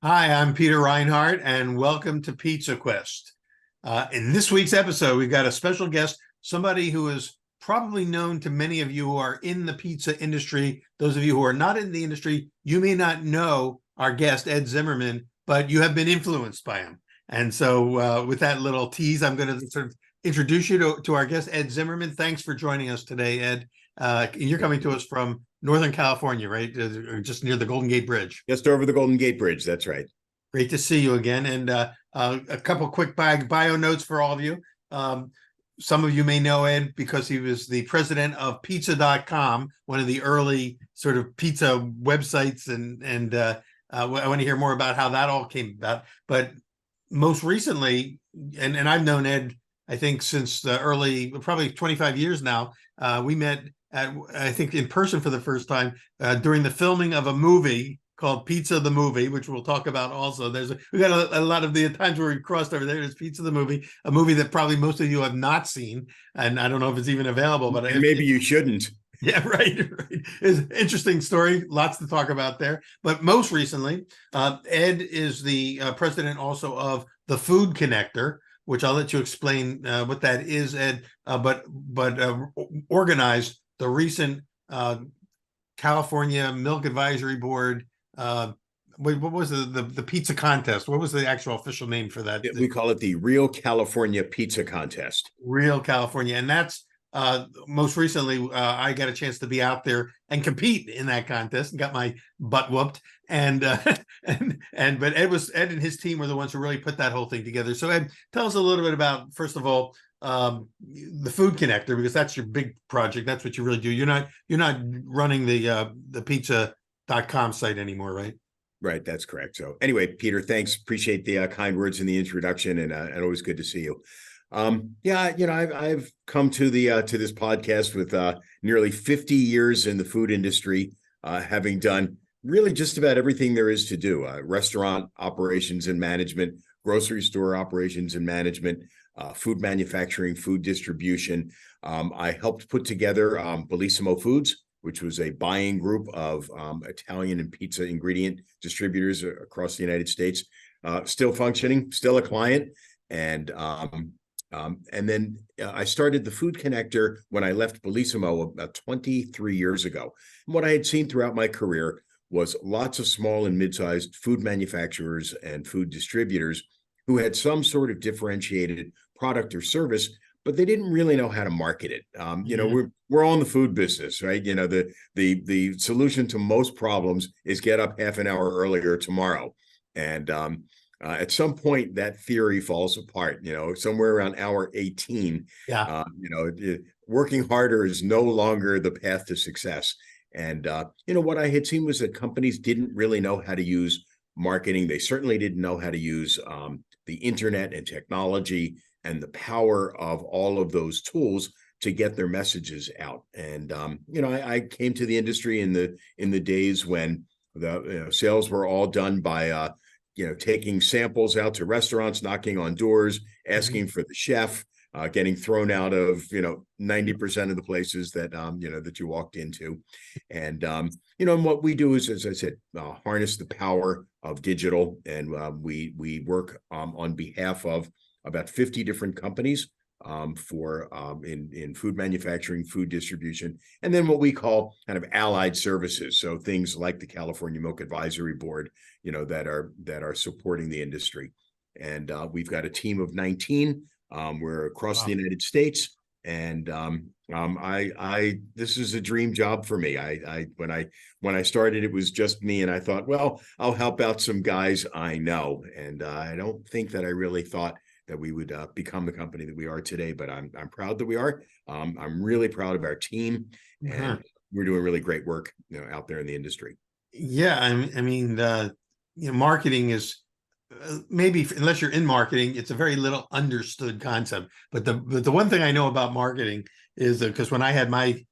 Hi, I'm Peter Reinhardt, and welcome to Pizza Quest. In this week's episode, we've got a special guest, somebody who is probably known to many of you who are in the pizza industry. Those of you who are not in the industry, you may not know our guest, Ed Zimmerman, but you have been influenced by him. And so, with that little tease, I'm going to sort of introduce you to our guest, Ed Zimmerman. Thanks for joining us today, Ed. You're coming to us from Northern California, right? Just near the Golden Gate Bridge. Just over the Golden Gate Bridge. That's right. Great to see you again. And a couple quick bio notes for all of you. Some of you may know Ed because he was the president of pizza.com, one of the early sort of pizza websites. And I want to hear more about how that all came about. But most recently, and I've known Ed, I think, since the early, probably 25 years now. We met I think in person for the first time during the filming of a movie called Pizza the Movie, which we'll talk about also. We got a lot of the times where we crossed over there. There's Pizza the Movie, a movie that probably most of you have not seen, and I don't know if it's even available. But maybe you shouldn't. Yeah, right. It's an interesting story. Lots to talk about there. But most recently, Ed is the president also of the Food Connector, which I'll let you explain what that is, Ed. But organized the recent California Milk Advisory Board. What was the pizza contest? What was the actual official name for that? We call it the Real California Pizza Contest. Real California. And that's most recently, I got a chance to be out there and compete in that contest and got my butt whooped. And but Ed and his team were the ones who really put that whole thing together. So Ed, tell us a little bit about, first of all, the Food Connector, because that's your big project. That's what you really do. You're not running the pizza.com site anymore, right? Right, that's correct. So anyway, Peter, thanks. Appreciate the kind words in the introduction, and always good to see you. Yeah, I've come to this podcast with nearly 50 years in the food industry, having done really just about everything there is to do: restaurant operations and management, grocery store operations and management, food manufacturing, food distribution. I helped put together Bellissimo Foods, which was a buying group of Italian and pizza ingredient distributors across the United States. Still functioning, still a client, and then I started the Food Connector when I left Bellissimo about 23 years ago. And what I had seen throughout my career was lots of small and mid-sized food manufacturers and food distributors who had some sort of differentiated product or service, but they didn't really know how to market it. We're all in the food business, right? The solution to most problems is get up half an hour earlier tomorrow. And at some point, that theory falls apart. Somewhere around hour 18. Yeah. Working harder is no longer the path to success. And what I had seen was that companies didn't really know how to use marketing. They certainly didn't know how to use the internet and technology and the power of all of those tools to get their messages out. And I came to the industry in the days when the sales were all done by taking samples out to restaurants, knocking on doors, asking for the chef, getting thrown out of 90% of the places that that you walked into. And and what we do is, as I said, harness the power of digital, and we work on behalf of about 50 different companies for in food manufacturing, food distribution, and then what we call kind of allied services. So things like the California Milk Advisory Board, that are supporting the industry. And we've got a team of 19. We're across the United States, and this is a dream job for me. When I started, it was just me, and I thought, well, I'll help out some guys I know, and I don't think that I really thought that we would become the company that we are today, but I'm proud that we are. I'm really proud of our team, and we're doing really great work, out there in the industry. Yeah, I mean, marketing is maybe, unless you're in marketing, it's a very little understood concept. But the one thing I know about marketing is because when I had my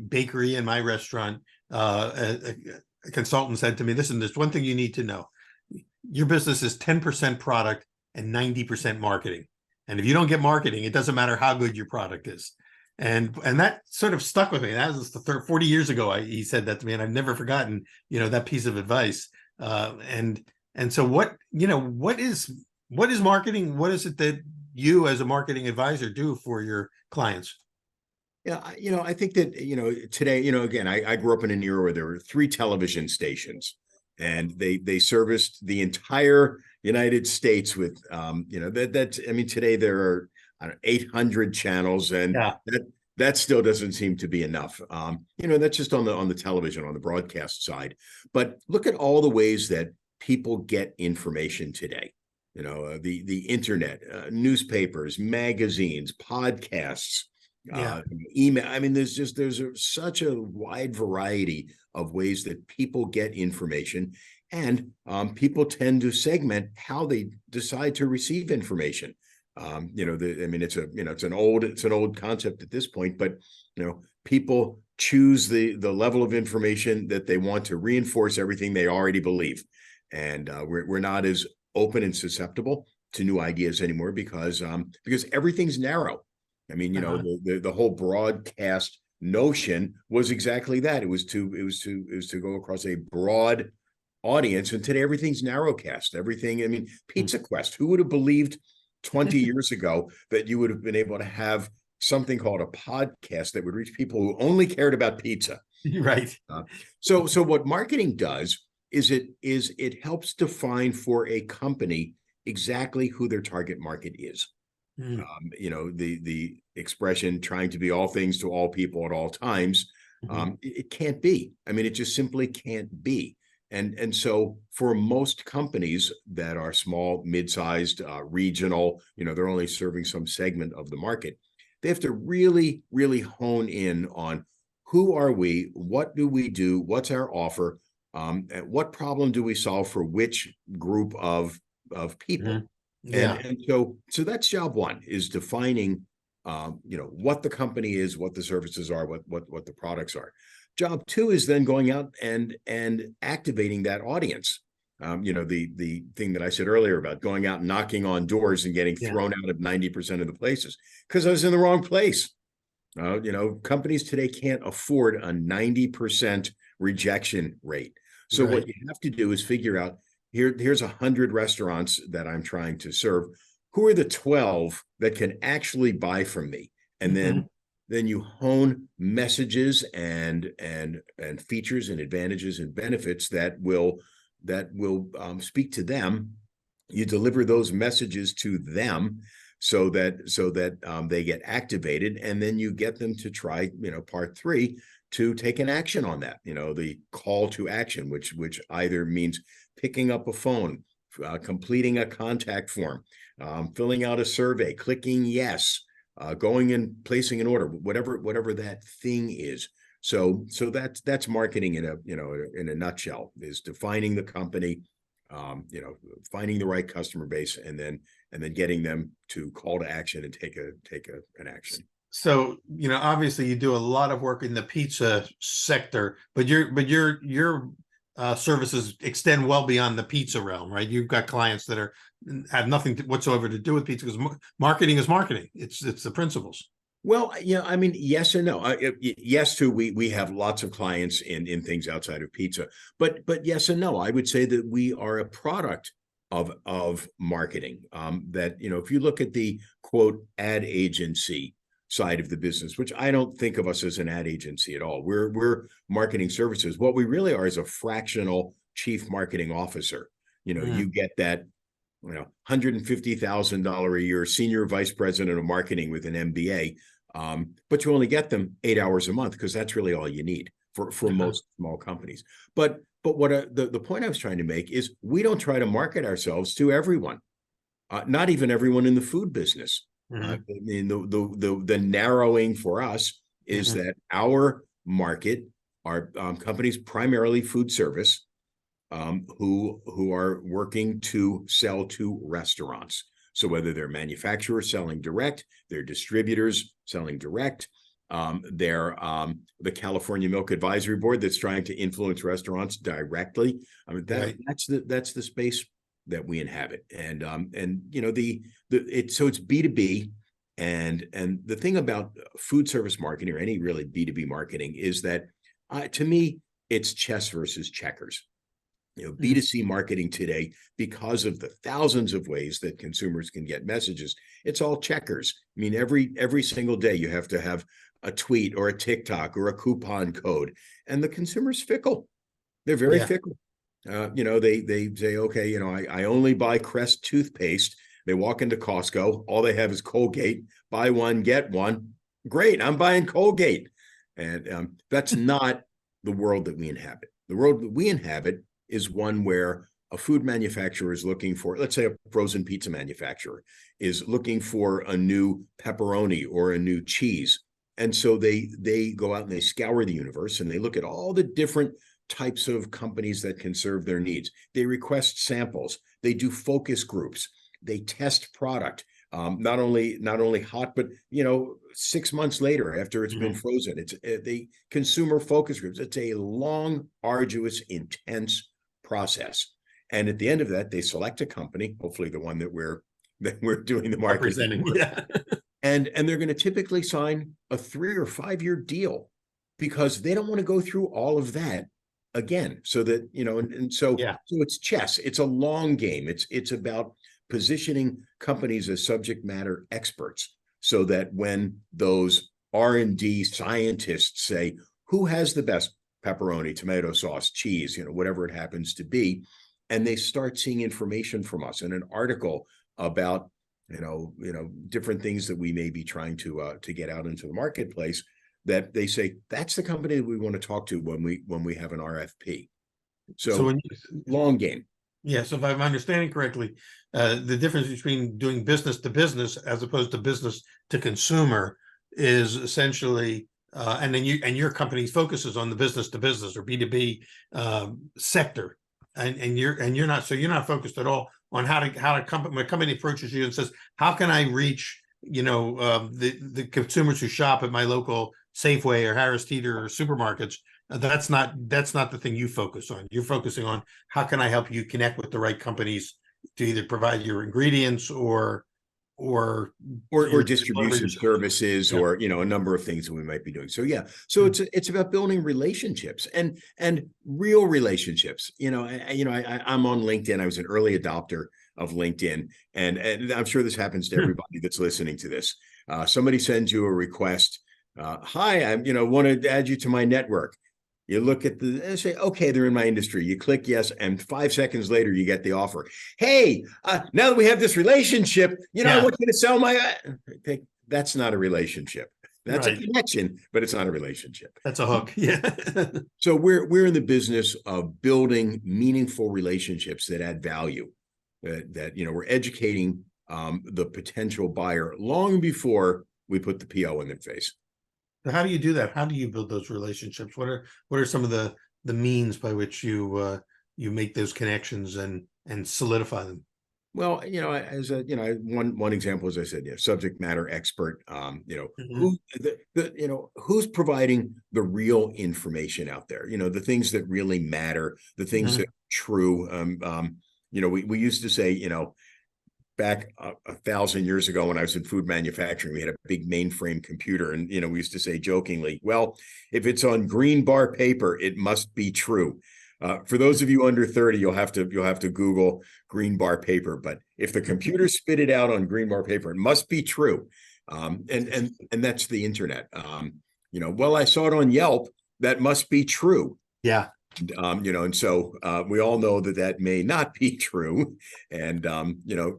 bakery and my restaurant, a consultant said to me, "Listen, there's one thing you need to know. Your business is 10% product and 90% marketing. And if you don't get marketing, it doesn't matter how good your product is." And that sort of stuck with me. That was 40 years ago. He said that to me, and I've never forgotten, that piece of advice. And And so what is marketing? What is it that you as a marketing advisor do for your clients? Yeah, I think that, today, again, I grew up in an era where there were 3 television stations, and they serviced the entire United States with, I mean, today there are, I don't know, 800 channels, and Yeah. that still doesn't seem to be enough. That's just on the television, on the broadcast side. But look at all the ways that people get information today. The internet, newspapers, magazines, podcasts, Yeah. email. I mean, such a wide variety of ways that people get information, and people tend to segment how they decide to receive information. I mean, it's an old concept at this point, but people choose the level of information that they want to reinforce everything they already believe, and we're not as open and susceptible to new ideas anymore because everything's narrow. I mean, the whole broadcast notion was exactly that. It was to go across a broad audience, and today everything's narrowcast. Everything. I mean, Pizza Quest. Who would have believed 20 years ago that you would have been able to have something called a podcast that would reach people who only cared about pizza? Right. So what marketing does is it helps define for a company exactly who their target market is. Mm. The expression "trying to be all things to all people at all times," it can't be. I mean, it just simply can't be. And so for most companies that are small, mid-sized, regional, they're only serving some segment of the market. They have to really, really hone in on who are we, what do we do, what's our offer, and what problem do we solve for which group of people. Yeah. And so that's job one, is defining what the company is, what the services are, what the products are. Job two is then going out and activating that audience. The thing that I said earlier about going out and knocking on doors and getting thrown out of 90% of the places because I was in the wrong place. Companies today can't afford a 90% rejection rate. So what you have to do is figure out, here's 100 restaurants that I'm trying to serve. Who are the 12 that can actually buy from me? And then you hone messages and features and advantages and benefits that will speak to them. You deliver those messages to them so that they get activated, and then you get them to try, part 3, to take an action on that. The call to action, which either means picking up a phone, completing a contact form, filling out a survey, clicking yes, going and placing an order, whatever that thing is. So that's marketing in a nutshell, is defining the company, finding the right customer base, and then getting them to call to action and take an action. So, obviously you do a lot of work in the pizza sector, but your services extend well beyond the pizza realm, right? You've got clients that have nothing whatsoever to do with pizza, because marketing is marketing. It's the principles. Well, I mean, yes and no. Yes, too. We have lots of clients in things outside of pizza, but yes and no. I would say that we are a product of marketing. That if you look at the quote ad agency side of the business, which I don't think of us as an ad agency at all. We're marketing services. What we really are is a fractional chief marketing officer. You get that $150,000 a year senior vice president of marketing with an MBA, but you only get them 8 hours a month because that's really all you need for most small companies. But what the point I was trying to make is, we don't try to market ourselves to everyone, not even everyone in the food business. I mean, the narrowing for us is that our market are companies, primarily food service, who are working to sell to restaurants. So whether they're manufacturers selling direct, they're distributors selling direct, they're the California Milk Advisory Board that's trying to influence restaurants directly. I mean, that's the space that we inhabit, and so it's B2B, and the thing about food service marketing, or any really B2B marketing, is that to me it's chess versus checkers. B2C marketing today, because of the thousands of ways that consumers can get messages, it's all checkers. I mean, every single day you have to have a tweet or a TikTok or a coupon code, and the consumer's fickle. They're very fickle. They say, okay, I only buy Crest toothpaste. They walk into Costco, all they have is Colgate. Buy one, get one. Great, I'm buying Colgate. And that's not the world that we inhabit. The world that we inhabit is one where a food manufacturer is looking for, let's say a frozen pizza manufacturer is looking for a new pepperoni or a new cheese. And so they go out and they scour the universe and they look at all the different types of companies that can serve their needs. They request samples. They do focus groups. They test product. Not only hot, but 6 months later after it's been frozen. It's the consumer focus groups. It's a long, arduous, intense process. And at the end of that, they select a company, hopefully the one that we're doing the marketing for. Yeah. And they're going to typically sign a 3 or 5 year deal because they don't want to go through all of that again. So that, so it's chess. It's a long game. It's about positioning companies as subject matter experts so that when those R&D scientists say, who has the best pepperoni, tomato sauce, cheese, whatever it happens to be, and they start seeing information from us in an article about, different things that we may be trying to get out into the marketplace, that they say, that's the company that we want to talk to when we have an RFP. So long game. Yeah, so if I'm understanding correctly, the difference between doing business to business as opposed to business to consumer is essentially, and then your company focuses on the business to business or B2B sector, and you're not focused at all on how to when a company approaches you and says, how can I reach the consumers who shop at my local Safeway or Harris Teeter or supermarkets. That's not the thing you focus on. You're focusing on how can I help you connect with the right companies to either provide your ingredients or distribution services, or a number of things that we might be doing. So it's about building relationships and real relationships. I'm on LinkedIn. I was an early adopter of LinkedIn, and I'm sure this happens to everybody that's listening to this. Somebody sends you a request. Hi, I want to add you to my network. You look at and say, okay, they're in my industry. You click yes, and 5 seconds later, you get the offer. Hey, now that we have this relationship, I want you to sell my. That's not a relationship. That's a connection, but it's not a relationship. That's a hook. Yeah. So we're in the business of building meaningful relationships that add value. That we're educating the potential buyer long before we put the PO in their face. How do you do that? How do you build those relationships? What are some of the means by which you make those connections and solidify them? Well, as one example, as I said, subject matter expert. Who's providing the real information out there? The things that really matter, the things that are true. We used to say, back 1,000 years ago when I was in food manufacturing, we had a big mainframe computer, and we used to say jokingly, well, if it's on green bar paper, it must be true. For those of you under 30, you'll have to Google green bar paper. But if the computer spit it out on green bar paper, it must be true. And that's the internet. Well, I saw it on Yelp. That must be true. Yeah. And so we all know that may not be true, and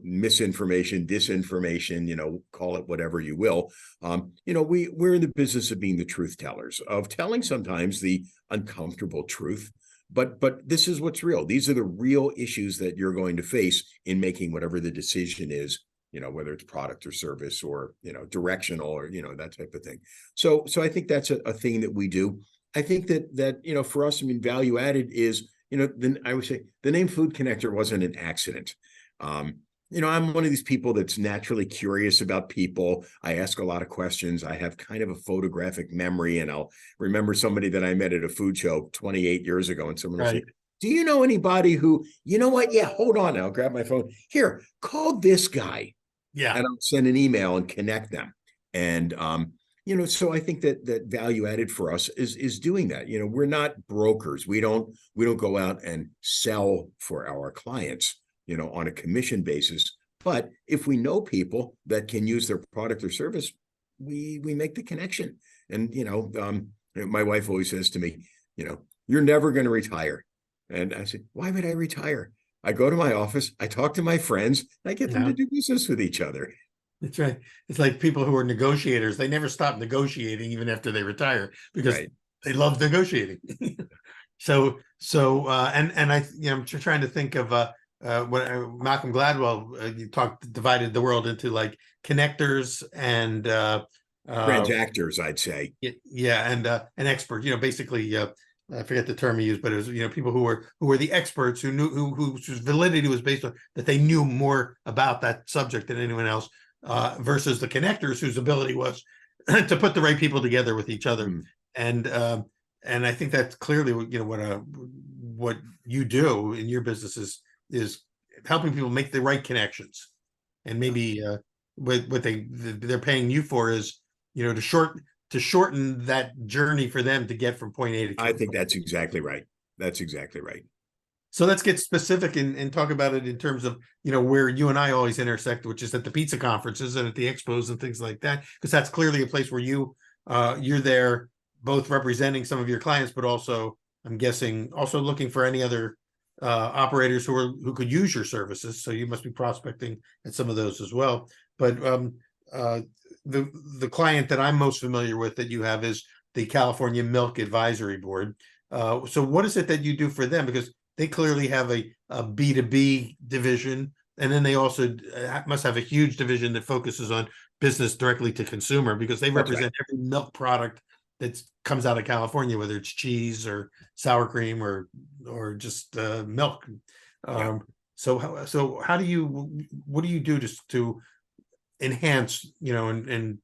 misinformation, disinformation, call it whatever you will. We're in the business of being the truth tellers, of telling sometimes the uncomfortable truth, but this is what's real. These are the real issues that you're going to face in making whatever the decision is, whether it's product or service or directional or that type of thing. So I think that's a thing that we do. I think that for us, value added is, then I would say the name Food Connector wasn't an accident. I'm one of these people that's naturally curious about people. I ask a lot of questions. I have kind of a photographic memory, and I'll remember somebody that I met at a food show 28 years ago, and someone will say, do you know anybody who, what? Yeah, hold on. I'll grab my phone. Here, call this guy. Yeah. And I'll send an email and connect them. And, so I think that value added for us is doing that. We're not brokers. We don't go out and sell for our clients, on a commission basis. But if we know people that can use their product or service, we make the connection. And my wife always says to me, you're never going to retire. And I said, why would I retire? I go to my office, I talk to my friends, I get them to do business with each other. That's right. It's like people who are negotiators. They never stop negotiating even after they retire because they love negotiating. And I'm trying to think of what Malcolm Gladwell divided the world into like connectors and transactors, I'd say. Yeah, and an expert. Basically, I forget the term he used, but it was people who were the experts who knew whose validity was based on that they knew more about that subject than anyone else. Versus the connectors whose ability was to put the right people together with each other. And I think that's clearly what you do in your business is helping people make the right connections. And maybe what they're paying you for is to shorten that journey for them to get from point A to I think that's exactly right. That's exactly right. So let's get specific and talk about it in terms of, where you and I always intersect, which is at the pizza conferences and at the expos and things like that, because that's clearly a place where you're there both representing some of your clients, but also, I'm guessing, also looking for any other operators who could use your services. So you must be prospecting at some of those as well. But the client that I'm most familiar with that you have is the California Milk Advisory Board. So what is it that you do for them? Because they clearly have a B2B division, and then they also must have a huge division that focuses on business directly to consumer, because they represent every milk product that comes out of California, whether it's cheese or sour cream or just milk. So what do you do to enhance, and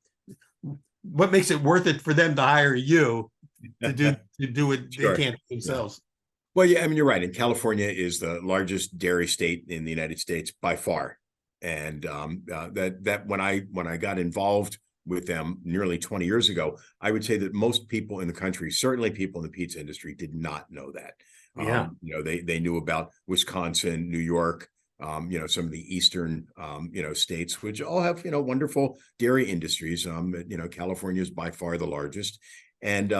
what makes it worth it for them to hire you to do what they can't themselves? Well, yeah, I mean, you're right. And California is the largest dairy state in the United States by far. And that when I got involved with them nearly 20 years ago, I would say that most people in the country, certainly people in the pizza industry, did not know that. They knew about Wisconsin, New York, some of the eastern, states, which all have, wonderful dairy industries. California is by far the largest. And,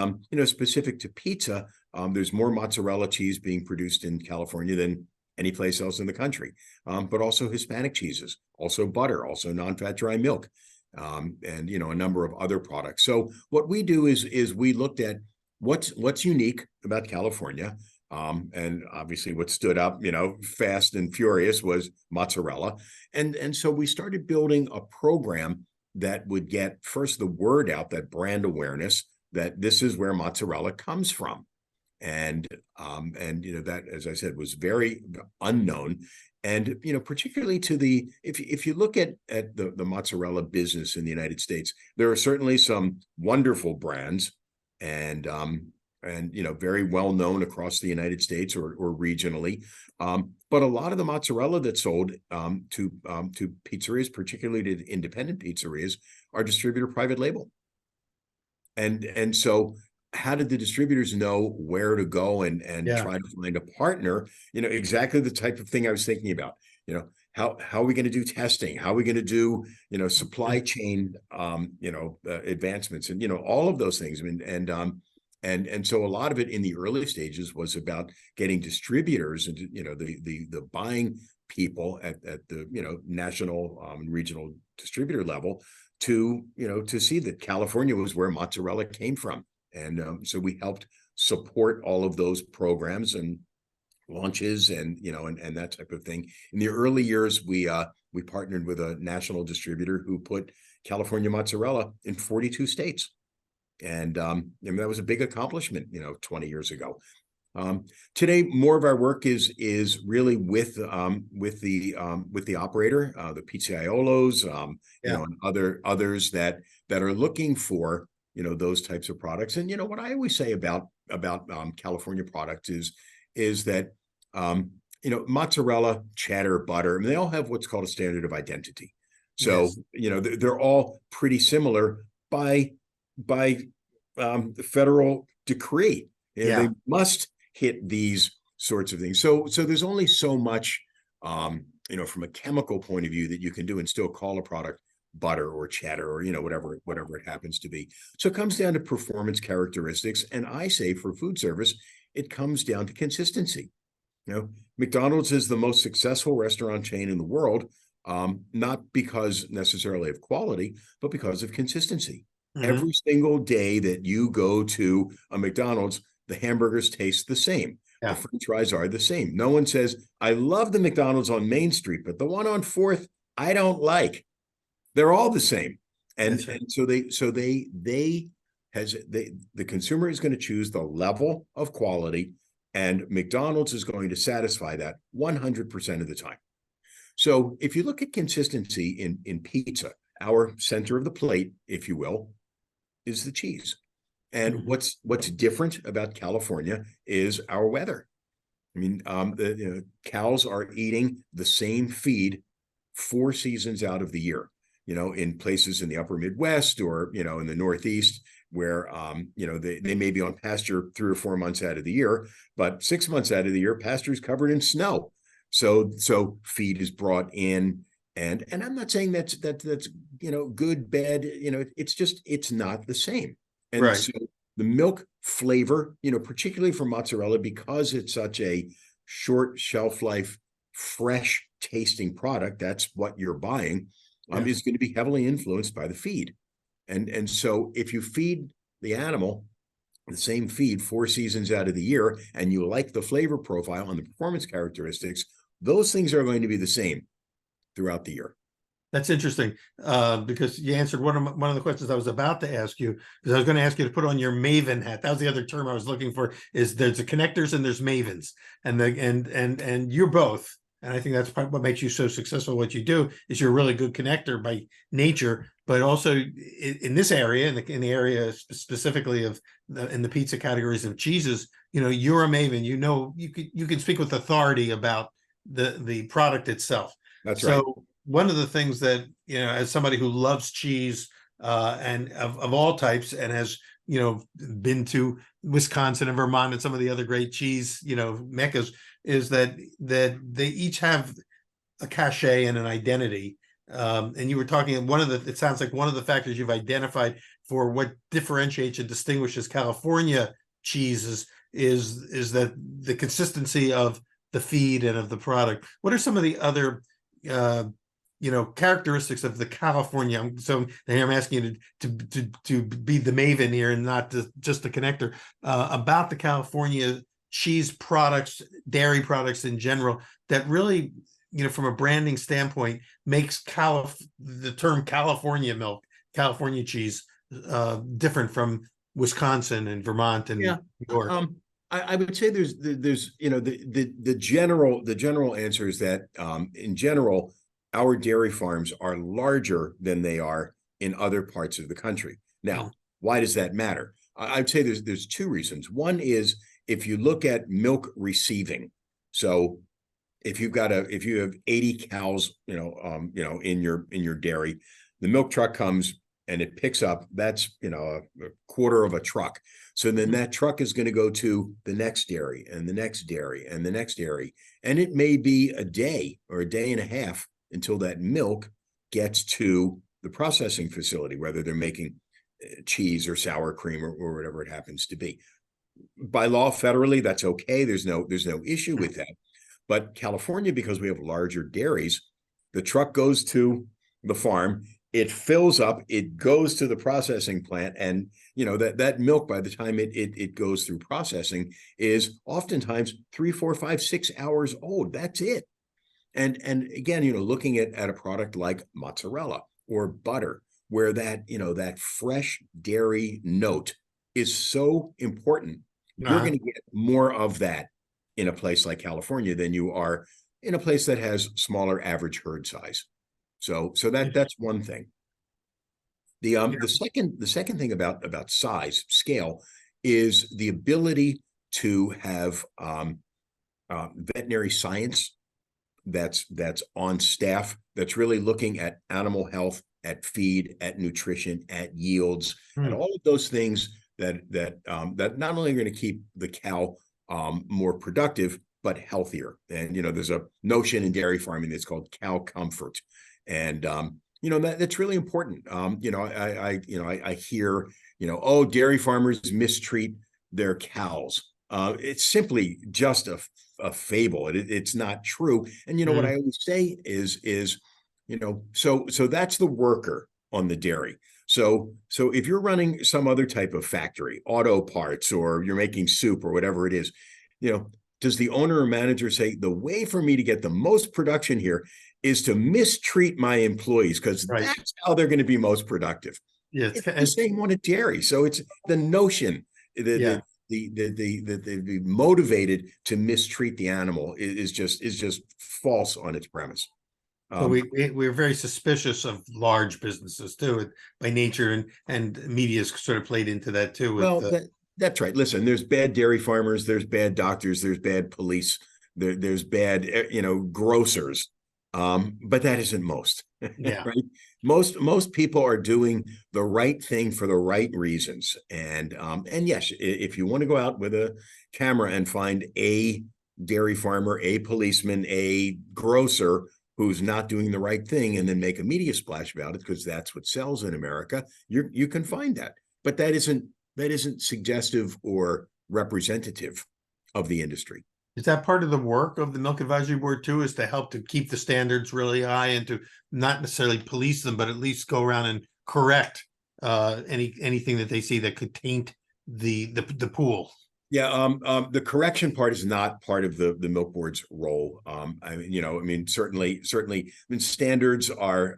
specific to pizza, there's more mozzarella cheese being produced in California than any place else in the country, but also Hispanic cheeses, also butter, also non-fat dry milk, and, a number of other products. So what we do is we looked at what's unique about California. And obviously what stood up, fast and furious was mozzarella. And so we started building a program that would get first the word out, that brand awareness, that this is where mozzarella comes from. And that, as I said, was very unknown. And, particularly if you look at the mozzarella business in the United States, there are certainly some wonderful brands and very well known across the United States or regionally. But a lot of the mozzarella that's sold to pizzerias, particularly to independent pizzerias, are distributor private label. And so how did the distributors know where to go and try to find a partner? Exactly the type of thing I was thinking about. How are we going to do testing? How are we going to do, supply chain, advancements and, all of those things. I mean, and so a lot of it in the early stages was about getting distributors and, the buying people at the, national and regional distributor level to see that California was where mozzarella came from. And so we helped support all of those programs and launches and that type of thing. In the early years, we partnered with a national distributor who put California mozzarella in 42 states. And that was a big accomplishment, 20 years ago. Today, more of our work is really with the operator, the Pizzaiolos, and others that are looking for those types of products. And what I always say about California products is that mozzarella, cheddar, butter, I mean, they all have what's called a standard of identity. So they're all pretty similar by federal decree. Yeah. They must hit these sorts of things. So there's only so much, from a chemical point of view that you can do and still call a product butter or cheddar or, whatever it happens to be. So it comes down to performance characteristics. And I say for food service, it comes down to consistency. McDonald's is the most successful restaurant chain in the world, not because necessarily of quality, but because of consistency. Mm-hmm. Every single day that you go to a McDonald's, the hamburgers taste the same. Yeah. The French fries are the same. No one says, I love the McDonald's on Main Street, but the one on 4th, I don't like. They're all the same. And, right. and so the consumer is going to choose the level of quality, and McDonald's is going to satisfy that 100% of the time. So if you look at consistency in pizza, our center of the plate, if you will, is the cheese. And Mm-hmm. what's different about California is our weather. I mean, cows are eating the same feed 4 seasons out of the year. In places in the upper Midwest or in the Northeast where they may be on pasture 3 or 4 months out of the year, but 6 months out of the year, pasture is covered in snow. So feed is brought in, and I'm not saying that's good, bad. It's not the same. And Right. so the milk flavor, particularly for mozzarella, because it's such a short shelf life, fresh tasting product, that's what you're buying, is going to be heavily influenced by the feed. And so if you feed the animal the same feed 4 seasons out of the year, and you like the flavor profile and the performance characteristics, those things are going to be the same throughout the year. That's interesting, because you answered one of the questions I was about to ask you, because I was going to ask you to put on your Maven hat. That was the other term I was looking for. Is there's the connectors and there's Mavens, and you're both. And I think that's part what makes you so successful. What you do is you're a really good connector by nature, but also in this area, in the area specifically of in the pizza categories of cheeses, you're a Maven. You can speak with authority about the product itself. That's right. So one of the things that, as somebody who loves cheese, and of all types, and has, been to Wisconsin and Vermont and some of the other great cheese, meccas, is that they each have a cachet and an identity. And you were talking, it sounds like one of the factors you've identified for what differentiates and distinguishes California cheeses is that the consistency of the feed and of the product. What are some of the other characteristics of the California? So I'm asking you to be the Maven here and not just the connector, about the California cheese products, dairy products in general, that really, from a branding standpoint, makes the term California milk, California cheese, different from Wisconsin and Vermont and New York. I would say there's the general answer is that in general, our dairy farms are larger than they are in other parts of the country. Now, why does that matter? I'd say there's 2 reasons. One is if you look at milk receiving. So if you have 80 cows, in your dairy, the milk truck comes and it picks up, that's, a quarter of a truck. So then that truck is going to go to the next dairy and the next dairy and the next dairy. And it may be a day or a day and a half until that milk gets to the processing facility, whether they're making cheese or sour cream or whatever it happens to be. By law, federally, that's okay. There's no issue with that. But California, because we have larger dairies, the truck goes to the farm, it fills up, it goes to the processing plant, and that milk, by the time it goes through processing, is oftentimes 3, 4, 5, 6 hours old. That's it. And again, looking at a product like mozzarella or butter, where that fresh dairy note is so important, you're going to get more of that in a place like California than you are in a place that has smaller average herd size. So that's one thing. The second thing about size, scale, is the ability to have veterinary science that's on staff, that's really looking at animal health at feed, at nutrition, at yields, at Hmm. all of those things that not only are going to keep the cow more productive, but healthier. And, there's a notion in dairy farming that's called cow comfort. And, that's really important. I hear, oh, dairy farmers mistreat their cows. It's simply just a fable. It's not true. And, what Hmm. I always say is, so that's the worker on the dairy. So if you're running some other type of factory, auto parts, or you're making soup or whatever it is, does the owner or manager say the way for me to get the most production here is to mistreat my employees because Right. that's how they're going to be most productive? Yeah. It's the same one at dairy. So it's the notion Yeah. that the motivated to mistreat the animal is just false on its premise. So we're very suspicious of large businesses too, by nature, and media's sort of played into that too. With Well, that's right. Listen, there's bad dairy farmers, there's bad doctors, there's bad police, there's bad, grocers. But that isn't most, yeah, right? Most people are doing the right thing for the right reasons. And yes, if you want to go out with a camera and find a dairy farmer, a policeman, a grocer who's not doing the right thing, and then make a media splash about it because that's what sells in America, you can find that. But that isn't suggestive or representative of the industry. is that part of the work of the Milk Advisory Board too? Is to help to keep the standards really high and to not necessarily police them, but at least go around and correct anything that they see that could taint the pool. Yeah, the correction part is not part of the milk board's role. Certainly, standards are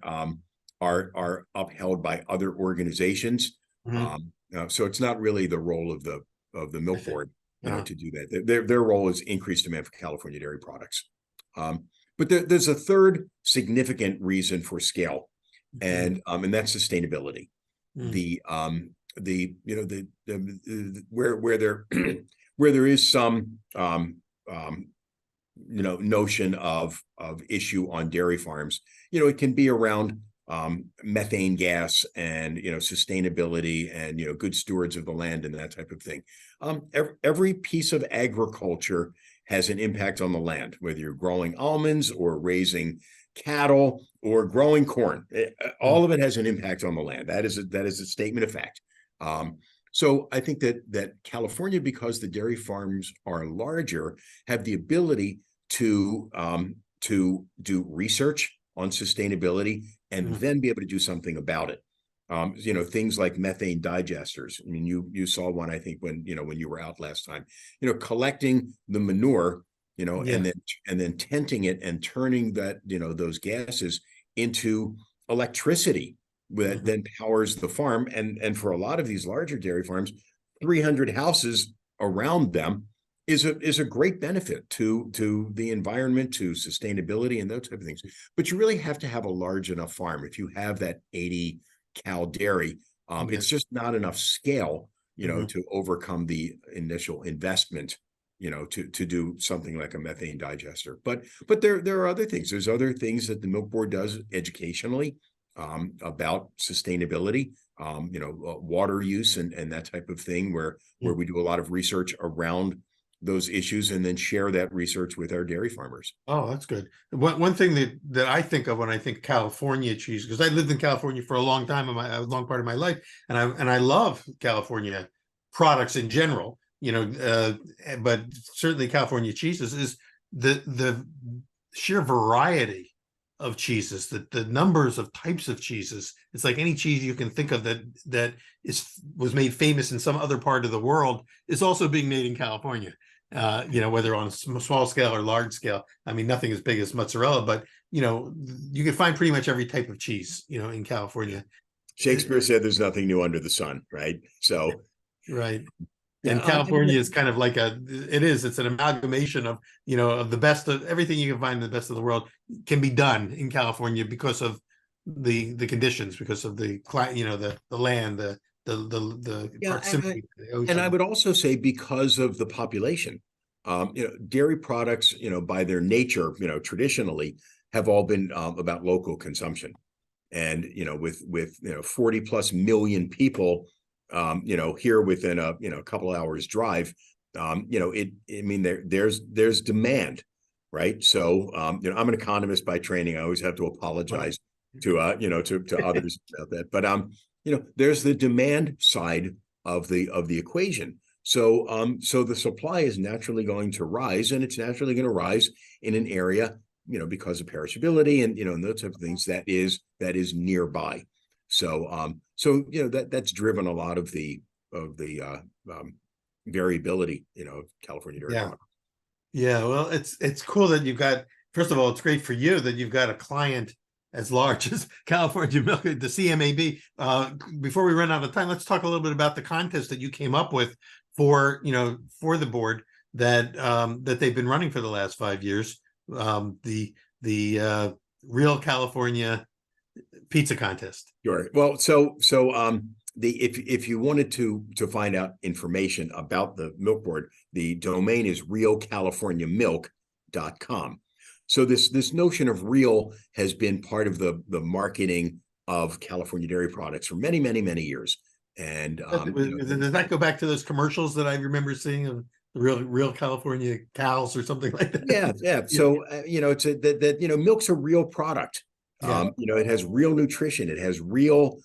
upheld by other organizations. Mhm. So it's not really the role of the milk board, Uh-huh. to do that. Their role is increased demand for California dairy products. But there's a third significant reason for scale, and that's sustainability. Mm. Where there where there is some notion of issue on dairy farms, it can be around methane gas and sustainability and good stewards of the land and that type of thing. Every piece of agriculture has an impact on the land, whether you're growing almonds or raising cattle or growing corn. All of it has an impact on the land. That is a statement of fact. So I think that California, because the dairy farms are larger, have the ability to do research on sustainability and then be able to do something about it. Things like methane digesters. I mean, you saw one, I think, when you were out last time. Collecting the manure, Yeah. and then tenting it and turning that those gases into electricity that then powers the farm. And for a lot of these larger dairy farms, 300 houses around them is a great benefit to the environment, to sustainability, and those type of things. But you really have to have a large enough farm. If you have that 80 cow dairy, it's just not enough scale, to overcome the initial investment, to do something like a methane digester. But there are other things. There's other things that the milk board does educationally about sustainability, water use and that type of thing, where we do a lot of research around those issues and then share that research with our dairy farmers. Oh, that's good. One thing that I think of when I think California cheese, because I lived in California for a long time a long part of my life, and I love California products in general, but certainly California cheeses is the sheer variety of cheeses, the numbers of types of cheeses. It's like any cheese you can think of that was made famous in some other part of the world is also being made in California. Whether on a small scale or large scale. I mean, nothing as big as mozzarella, but you can find pretty much every type of cheese, in California. Shakespeare said there's nothing new under the sun, right? So, right. yeah, And California is kind of like it's an amalgamation of, of the best of everything you can find in the best of the world can be done in California because of the conditions, because of the land, the proximity to the ocean. And I would also say because of the population, dairy products, by their nature, traditionally have all been about local consumption. and with 40 plus million people here within a couple of hours drive, I mean there's demand, right? So I'm an economist by training. I always have to apologize to others about that, but there's the demand side of the equation. So the supply is naturally going to rise, and it's naturally going to rise in an area, because of perishability and and those type of things that is nearby. So that's driven a lot of the variability, of California dairy products. Yeah, well, it's cool that you've got. First of all, it's great for you that you've got a client as large as California Milk, the CMAB. Before we run out of time, let's talk a little bit about the contest that you came up with for the board that that they've been running for the last 5 years. The Real California Pizza Contest. Sure. Well, so if you wanted to find out information about the milk board, the domain is realcaliforniamilk.com. So this notion of real has been part of the marketing of California dairy products for many, many, many years. And does that go back to those commercials that I remember seeing of the real California cows or something like that? Yeah. So it's that milk's a real product. It has real nutrition. It has real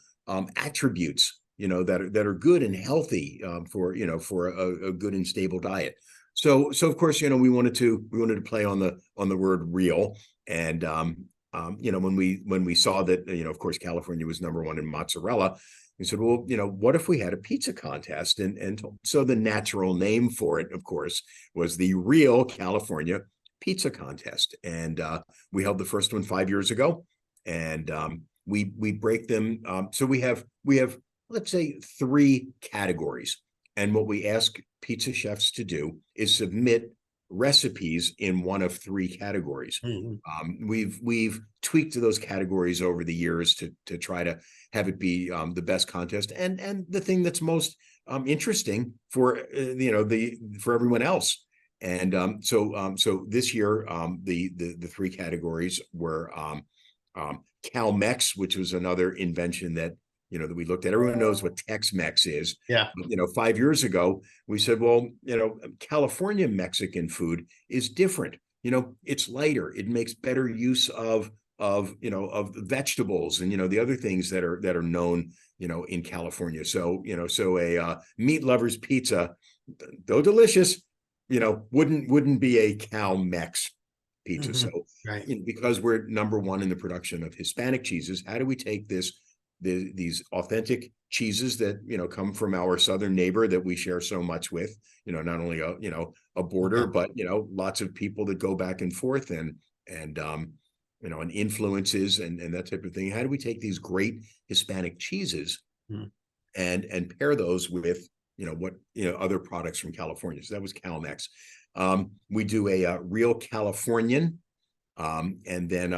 attributes, that are good and healthy for a good and stable diet. So of course, we wanted to play on the word real. And when we saw that, of course, California was #1 in mozzarella, we said, well, what if we had a pizza contest? And so the natural name for it, of course, was the Real California Pizza Contest. And we held the first one 5 years ago. And we break them. So we have, let's say, 3 categories. And what we ask pizza chefs to do is submit recipes in one of 3 categories. Mm-hmm. We've tweaked those categories over the years to try to have it be the best contest and the thing that's most interesting for for everyone else. And so this year the 3 categories were CalMex, which was another invention that that we looked at. Everyone knows what Tex-Mex is. Yeah. 5 years ago, we said, well, California Mexican food is different. It's lighter. It makes better use of vegetables and the other things that are known in California. So so a meat lover's pizza, though delicious, wouldn't be a CalMex pizza. Mm-hmm. So right. Because we're #1 in the production of Hispanic cheeses, how do we take these authentic cheeses that come from our southern neighbor that we share so much with, not only a border, but lots of people that go back and forth and influences and that type of thing. How do we take these great Hispanic cheeses and pair those with what other products from California? So that was CalMex. We do a Real Californian, and then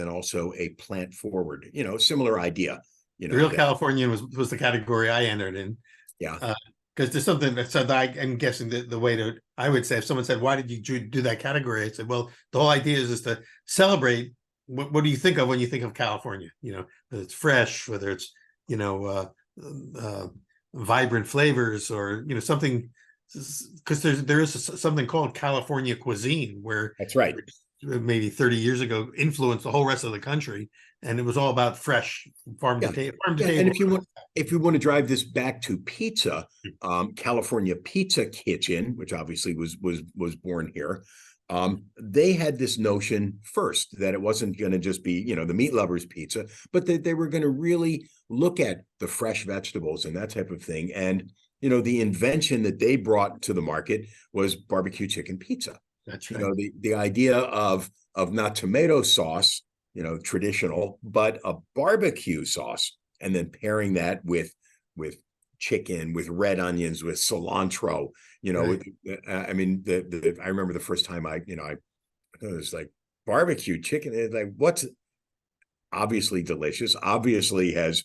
also a plant forward, similar idea. The Real Californian was the category I entered in. Yeah. Because there's something that said, I'm guessing that the way to, I would say, if someone said, why did you do that category? I said, well, the whole idea is to celebrate. What do you think of when you think of California? Whether it's fresh, whether it's, vibrant flavors or, something, because there is something called California cuisine where that's right. Maybe 30 years ago influenced the whole rest of the country. And it was all about fresh farm to table. And if you want to drive this back to pizza, California Pizza Kitchen, which obviously was born here, they had this notion first that it wasn't going to just be the meat lovers pizza, but that they were going to really look at the fresh vegetables and that type of thing. And the invention that they brought to the market was barbecue chicken pizza. That's right. The idea of not tomato sauce, traditional, but a barbecue sauce, and then pairing that with chicken, with red onions, with cilantro. Right. I remember the first time I it was like barbecue chicken. It's like, what's obviously delicious, obviously has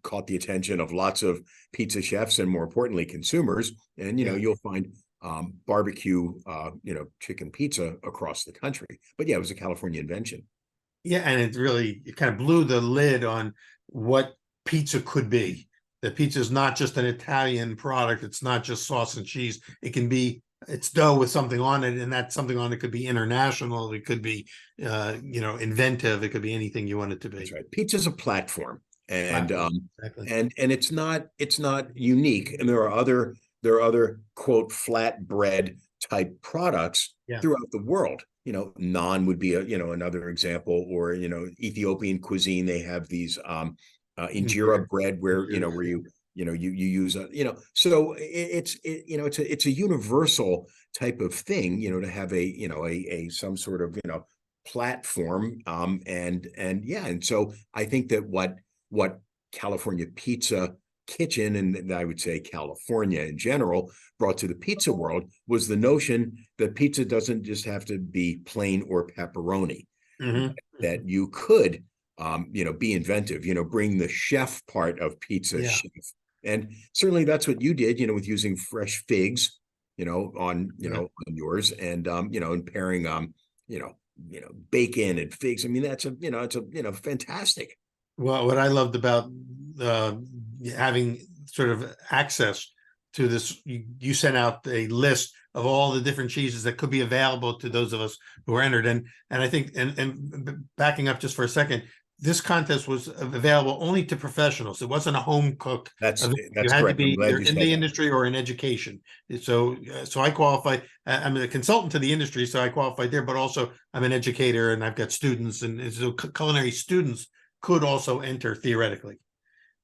caught the attention of lots of pizza chefs and, more importantly, consumers. And you'll find barbecue chicken pizza across the country. But yeah, it was a California invention. Yeah, and it kind of blew the lid on what pizza could be. That pizza is not just an Italian product. It's not just sauce and cheese. It can be it's dough with something on it, and that something on it could be international. It could be, inventive. It could be anything you want it to That's be. right. Pizza's a platform, and Platform. Exactly. and it's not unique. And there are other quote flatbread type products Yeah. throughout the world. Naan would be another example, or Ethiopian cuisine. They have these injera bread where you use so it's a universal type of thing, to have a some sort of platform, and yeah, and so I think that what California Pizza Kitchen, and I would say California in general, brought to the pizza world was the notion that pizza doesn't just have to be plain or pepperoni, Mm-hmm. that you could be inventive, bring the chef part of pizza Yeah. chef. And certainly that's what you did, with using fresh figs, Yeah. on yours, and and pairing you know, bacon and figs. I mean, it's a fantastic. Well, what I loved about uh, having sort of access to this, you sent out a list of all the different cheeses that could be available to those of us who are entered, and I think, and backing up just for a second, this contest was available only to professionals. It wasn't a home cook That's event. You that's had to correct. I'm be glad either you in said the that. industry or in education. So I qualify. I'm a consultant to the industry, so I qualified there. But also, I'm an educator, and I've got students, and so culinary students could also enter theoretically.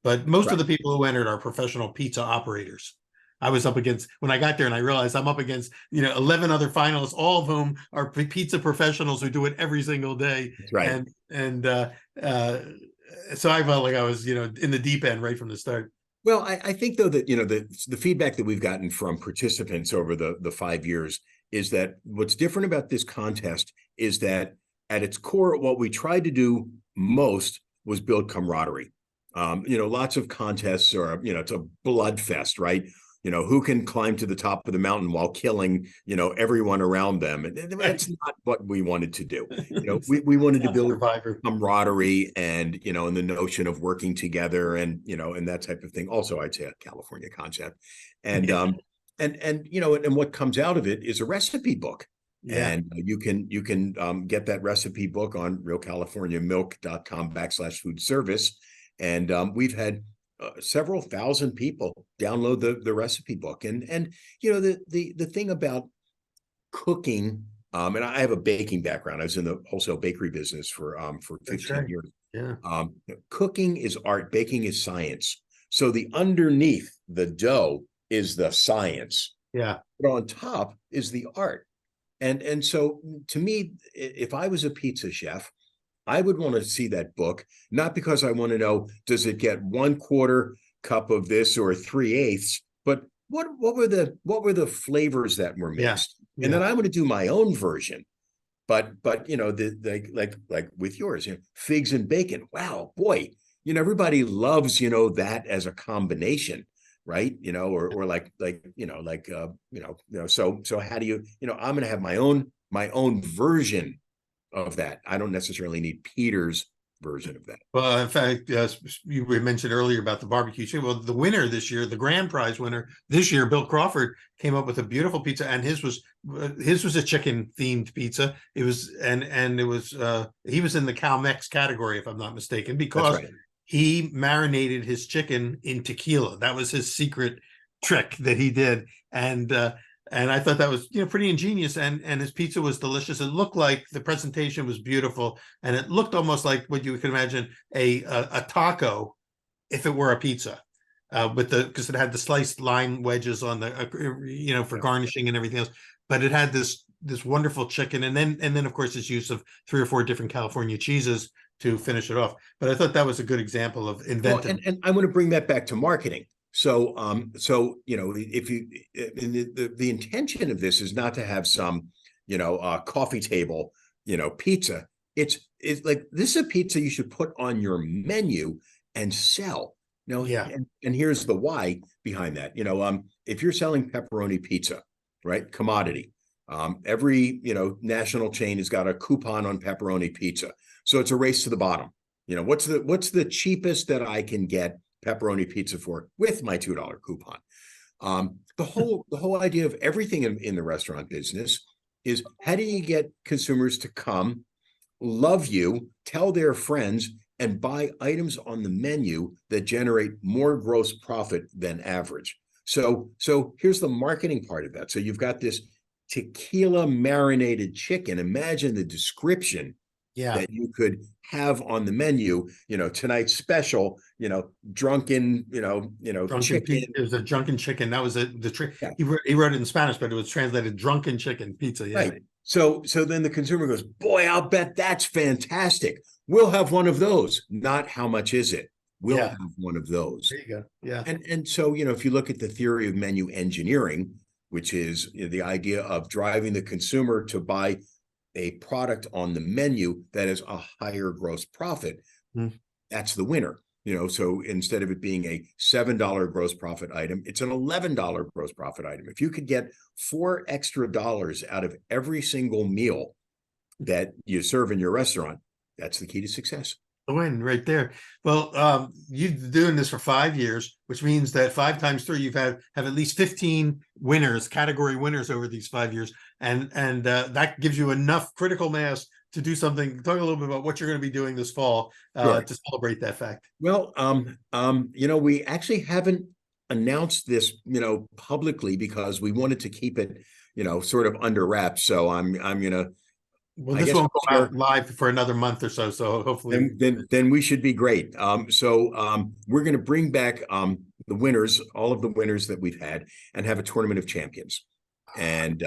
But most of Right. the people who entered are professional pizza operators. I was up against when I got there, and I realized I'm up against 11 other finalists, all of whom are pizza professionals who do it every single day, That's right. and uh, so I felt like I was in the deep end right from the start. Well, I think though that the feedback that we've gotten from participants over the 5 years is that what's different about this contest is that at its core, what we tried to do most was build camaraderie. Lots of contests are, it's a blood fest, right? Who can climb to the top of the mountain while killing, everyone around them. And that's not what we wanted to do. We wanted to build Survivor. camaraderie, and the notion of working together, and that type of thing. Also, I'd say a California concept. And Yeah. and what comes out of it is a recipe book. Yeah. And you can get that recipe book on realcaliforniamilk.com/food service. And we've had several thousand people download the recipe book. And the thing about cooking, and I have a baking background. I was in the wholesale bakery business for That's 15 right. years. Yeah. Cooking is art, baking is science. So the underneath the dough is the science, Yeah. but on top is the art. And so to me, if I was a pizza chef, I would want to see that book, not because I want to know, does it get 1/4 cup of this or 3/8, but what were the flavors that were Yeah. mixed? And then Yeah. I'm going to do my own version. But like with yours, figs and bacon. Wow, boy, everybody loves that as a combination, right? Or so how do I'm going to have my own version of that. I don't necessarily need Peter's version of that. Well, in fact, you mentioned earlier about the barbecue chicken. Well, the winner this year, the grand prize winner this year, Bill Crawford, came up with a beautiful pizza, and his was a chicken themed pizza. It was and it was he was in the Cal-Mex category, if I'm not mistaken, That's because right. he marinated his chicken in tequila. That was his secret trick that he did, and I thought that was pretty ingenious, and his pizza was delicious. It looked like the presentation was beautiful, and it looked almost like what you could imagine a taco if it were a pizza, with because it had the sliced lime wedges on the for Yeah. garnishing and everything else. But it had this wonderful chicken, and then of course its use of 3 or 4 different California cheeses to finish it off. But I thought that was a good example of Well, inventive. and I want to bring that back to marketing. So if you the intention of this is not to have some coffee table pizza. It's like, this is a pizza you should put on your menu and sell. Yeah. And here's the why behind that. If you're selling pepperoni pizza, right, commodity, every national chain has got a coupon on pepperoni pizza. So it's a race to the bottom. What's the cheapest that I can get pepperoni pizza for with my $2 coupon? The whole idea of everything in the restaurant business is, how do you get consumers to come, love you, tell their friends, and buy items on the menu that generate more gross profit than average? So here's the marketing part of that. So you've got this tequila marinated chicken. Imagine the description that you could have on the menu, tonight's special, drunken, chicken. It was a drunken chicken. That was the trick. Yeah. He wrote it in Spanish, but it was translated drunken chicken pizza. Yeah. Right. So then the consumer goes, boy, I'll bet that's fantastic. We'll have one of those. Not how much is it? We'll have one of those. There you go. Yeah. And so, if you look at the theory of menu engineering, which is the idea of driving the consumer to buy a product on the menu that is a higher gross profit, that's the winner. So instead of it being a $7 gross profit item, it's an $11 gross profit item. If you could get $4 extra out of every single meal that you serve in your restaurant, that's the key to success. The win right there. Well, you've been doing this for 5 years, which means that 5 times 3, you've have at least 15 winners, category winners over these 5 years. And that gives you enough critical mass to do something. Talk a little bit about what you're going to be doing this fall to celebrate that fact. Well, we actually haven't announced this, publicly, because we wanted to keep it, sort of under wraps. So I'm going to, well, this won't go out live for another month or so. So hopefully, then we should be great. So we're going to bring back the winners, all of the winners that we've had, and have a tournament of champions. And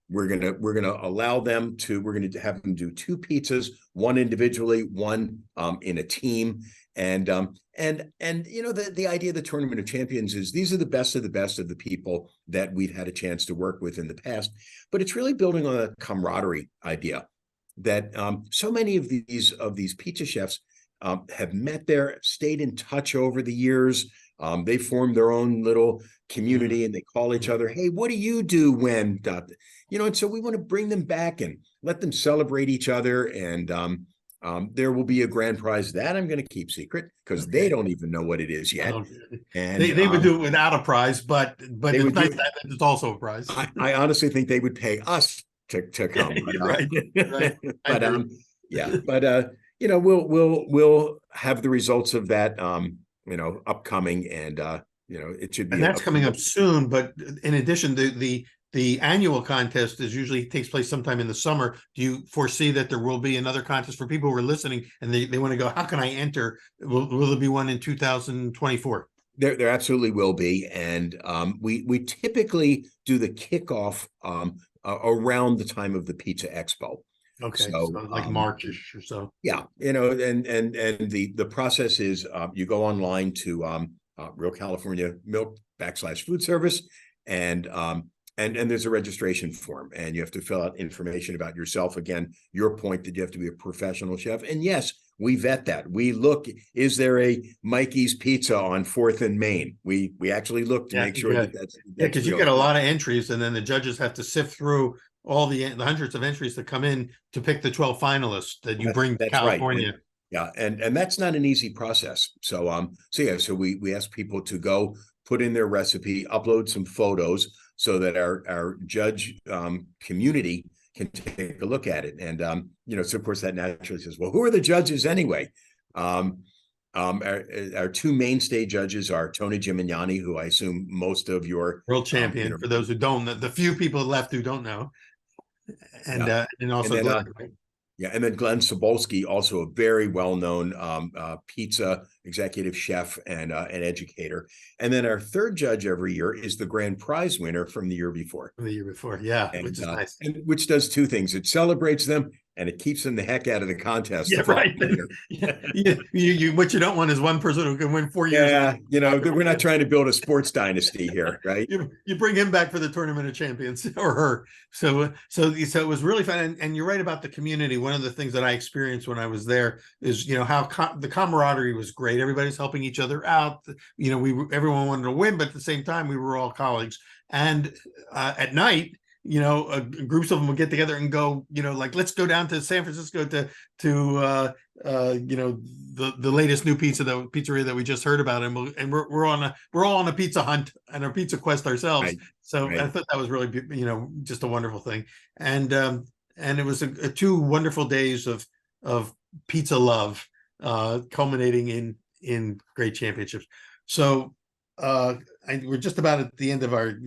we're gonna allow them to. We're going to have them do 2 pizzas, one individually, one in a team. And the idea of the tournament of champions is these are the best of the people that we've had a chance to work with in the past. But it's really building on a camaraderie idea that so many of these pizza chefs have met there, stayed in touch over the years. They formed their own little community, and they call each other, hey, what do you do when, and so we want to bring them back and let them celebrate each other. And there will be a grand prize that I'm going to keep secret, because they don't even know what it is yet. And they would do it without a prize, but it's nice that it's also a prize. I honestly think they would pay us to come. Right. But we'll have the results of that upcoming, and it should be. And that's coming up soon. But in addition, the annual contest usually takes place sometime in the summer. Do you foresee that there will be another contest for people who are listening and they want to go, how can I enter? Will there be one in 2024? There absolutely will be. And we typically do the kickoff around the time of the Pizza Expo. Okay, so like Marchish or so. Yeah, and the process is you go online to Real California Milk /food service, and there's a registration form, and you have to fill out information about yourself. Again, your point that you have to be a professional chef, and yes, we vet that. We look, is there a Mikey's Pizza on 4th and Main? We actually look to make sure that's because you get a lot of entries, and then the judges have to sift through all the hundreds of entries that come in to pick the 12 finalists that you bring to California. Right. Yeah, and that's not an easy process. So so we ask people to go put in their recipe, upload some photos, so that our judge community can take a look at it. And so of course that naturally says, well, who are the judges anyway? Our 2 mainstay judges are Tony Gimignani, who I assume most of your world champion, for those who don't know, the few people left who don't know, and also Glenn, right? Yeah, and then Glenn Sobolski, also a very well-known pizza executive chef and an educator. And then our 3rd judge every year is the grand prize winner from the year before. Yeah, which is nice. And which does 2 things. It celebrates them, and it keeps them the heck out of the contest. Yeah, right. What you don't want is one person who can win 4 years. Yeah, we're not trying to build a sports dynasty here, right? You bring him back for the tournament of champions, or her. So it was really fun. And you're right about the community. One of the things that I experienced when I was there is, how the camaraderie was great. Everybody's helping each other out. Everyone wanted to win, but at the same time, we were all colleagues. And at night, groups of them would get together and go, like, let's go down to San Francisco to the latest new pizzeria that we just heard about, and we're all on a pizza hunt and a pizza quest ourselves. Right. So I Right. thought that was really, just a wonderful thing. And it was a 2 wonderful days of pizza love, culminating in great championships. So we're just about at the end of our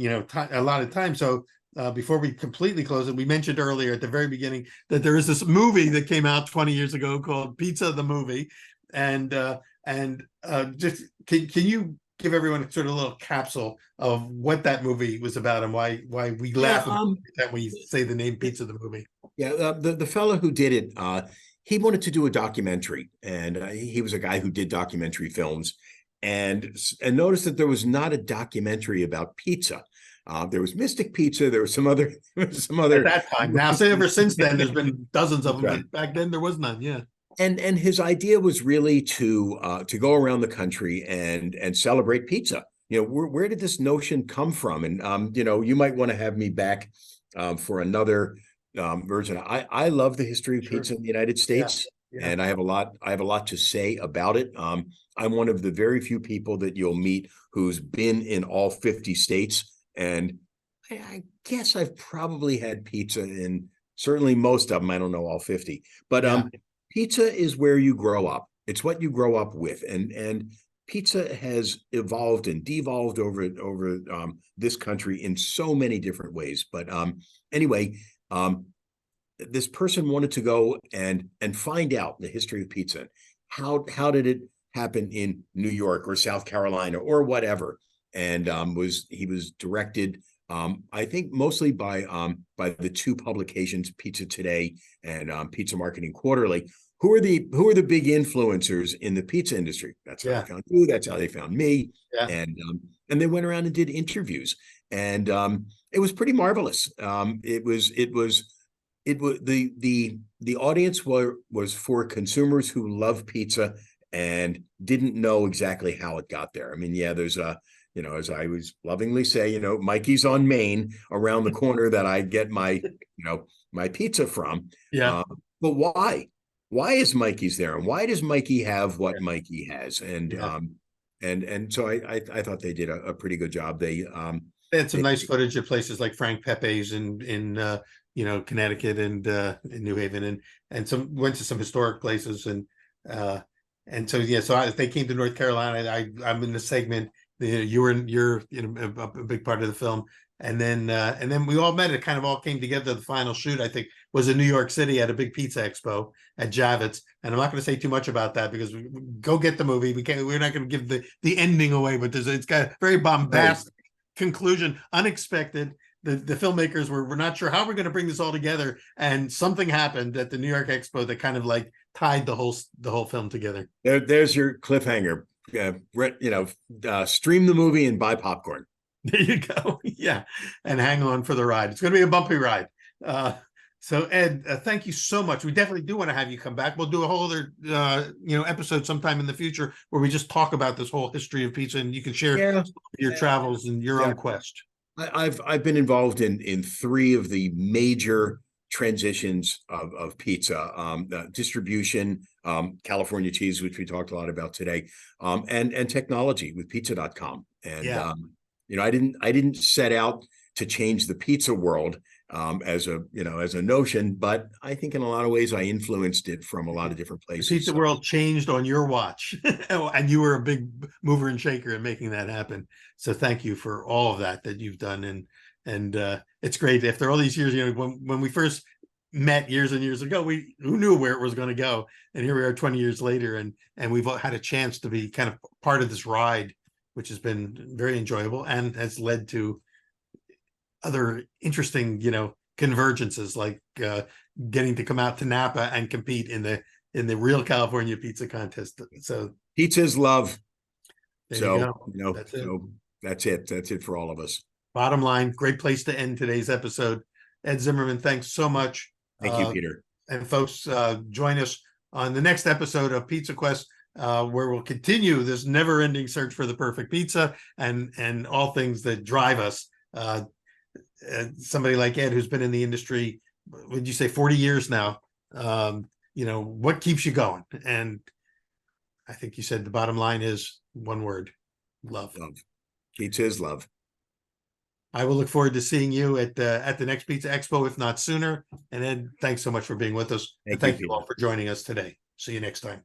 allotted time. So before we completely close it, we mentioned earlier at the very beginning that there is this movie that came out 20 years ago called Pizza the Movie, and just can you give everyone sort of a little capsule of what that movie was about and why we laugh every time we say the name Pizza the Movie? Yeah, the fellow who did it, he wanted to do a documentary, and he was a guy who did documentary films, and noticed that there was not a documentary about pizza. There was Mystic Pizza. There was some other At that time. Now, ever since then, there's been dozens of them, right. but back then there was none. Yeah. And his idea was really to go around the country and celebrate pizza. Where did this notion come from? And you might want to have me back for another version. I love the history of pizza in the United States, and I have a lot to say about it. I'm one of the very few people that you'll meet who's been in all 50 states, and I guess I've probably had pizza in certainly most of them. I don't know all 50, but pizza is where you grow up. It's what you grow up with, and pizza has evolved and devolved over this country in so many different ways. But anyway, this person wanted to go and find out the history of pizza. How did it happen in New York or South Carolina or whatever? And he was directed, I think, mostly by the 2 publications, Pizza Today and Pizza Marketing Quarterly, who are the big influencers in the pizza industry. That's how they found you. That's how they found me. And they went around and did interviews, and it was pretty marvelous. It was the audience was for consumers who love pizza and didn't know exactly how it got there. I mean, there's as I was lovingly say, Mikey's on Main around the corner that I get my pizza from. Yeah. But why? Why is Mikey's there? And why does Mikey have what Mikey has? And so I thought they did a pretty good job. They had some nice footage of places like Frank Pepe's in Connecticut and in New Haven, and some went to some historic places, and so they came to North Carolina. I'm in the segment. You're a big part of the film, and then we all met. It kind of all came together. The final shoot, I think, was in New York City at a big pizza expo at Javits, and I'm not going to say too much about that because go get the movie. We're not going to give the ending away, but it's got a very bombastic conclusion, unexpected. The filmmakers were not sure how we're going to bring this all together, and something happened at the New York Expo that kind of like tied the whole film together. There's your cliffhanger. Stream the movie and buy popcorn. There you go. Yeah, and hang on for the ride. It's going to be a bumpy ride. So Ed, thank you so much. We definitely do want to have you come back. We'll do a whole other episode sometime in the future where we just talk about this whole history of pizza, and you can share your travels and your own quest. I've been involved in 3 of the major transitions of pizza, distribution, California cheese, which we talked a lot about today, and technology with pizza.com. And I didn't set out to change the pizza world as a notion, but I think in a lot of ways I influenced it from a lot of different places. The pizza world changed on your watch, and you were a big mover and shaker in making that happen. So thank you for all of that you've done, and it's great after all these years. When we first met years and years ago, who knew where it was going to go, and here we are 20 years later, and we've had a chance to be kind of part of this ride, which has been very enjoyable and has led to other interesting, convergences, like getting to come out to Napa and compete in the real California pizza contest. So pizza is love. So that's it for all of us. Bottom line, great place to end today's episode. Ed Zimmerman, thanks so much. Thank you, Peter. And folks, join us on the next episode of Pizza Quest, where we'll continue this never-ending search for the perfect pizza and all things that drive us somebody like Ed, who's been in the industry, would you say 40 years now? What keeps you going? And I think you said the bottom line is one word: love. Love. Keeps his love. I will look forward to seeing you at the next Pizza Expo, if not sooner. And Ed, thanks so much for being with us. Thank Thank you, you all Peter. for joining us today. See you next time.